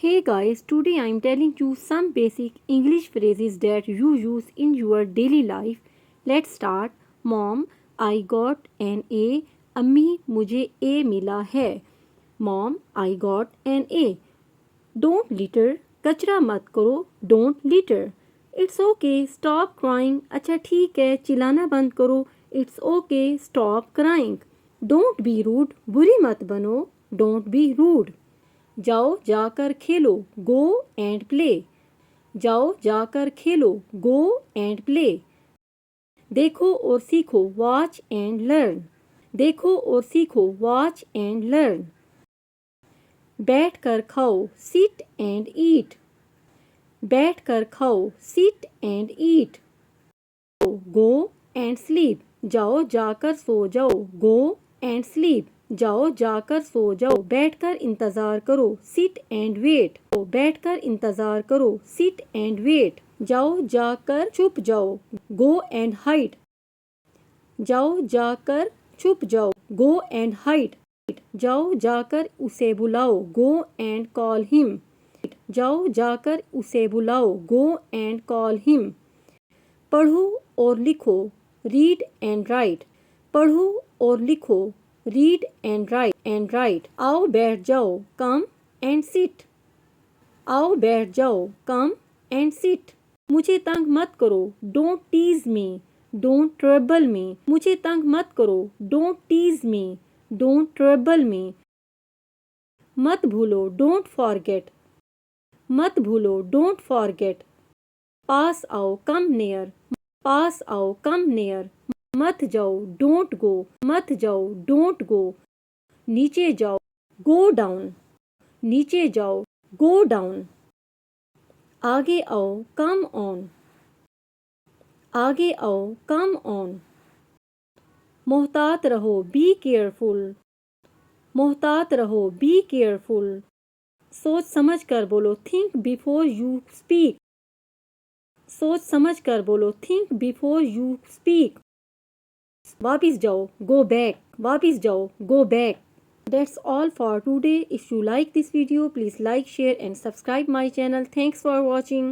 Hey guys, today I am telling you some basic English phrases that you use in your daily life. Let's start. Mom, I got an A. अम्मी मुझे A मिला है. Mom, I got an A. Don't litter. कचरा मत करो. Don't litter. It's okay. Stop crying. अच्छा ठीक है चिल्लाना बंद करो. It's okay. Stop crying. Don't be rude. बुरी मत बनो. Don't be rude. जाओ जाकर खेलो. Go and play. जाओ जाकर खेलो. Go and play. देखो और सीखो. Watch and learn. देखो और सीखो. Watch and learn. बैठ कर खाओ. Sit and eat. बैठ कर खाओ. Sit and eat. Go and sleep. जाओ जाकर सो जाओ. Go and sleep. जाओ जाकर सो जाओ. बैठकर इंतजार करो. Sit and wait. बैठकर इंतजार करो. Sit and wait. जाओ जाकर छुप जाओ. Go and hide. जाओ जाकर छुप जाओ. Go and hide. जाओ जाकर उसे बुलाओ. Go and call him. जाओ जाकर उसे बुलाओ. Go and call him. पढ़ो और लिखो. Read and write. पढ़ो और लिखो. Read and write. आओ बैठ जाओ. Come and sit. आओ बैठ जाओ. Come and sit. मुझे तंग मत करो. Don't tease me. Don't trouble me. मुझे तंग मत करो. Don't tease me. Don't trouble me. मत भूलो. Don't forget. मत भूलो. Don't forget. पास आओ. Come near. पास आओ. Come near. मत जाओ. Don't go. मत जाओ. Don't go. नीचे जाओ. Go down. नीचे जाओ. Go down. आगे आओ. Come on. आगे आओ. Come on. मोहतात रहो. Be careful. मोहतात रहो. Be careful. सोच समझ कर बोलो. Think before you speak. सोच समझ कर बोलो. Think before you speak. वापिस जाओ. Go back. वापिस जाओ. Go back. That's all for today. If you like this video, please like, share and subscribe my channel. Thanks for watching.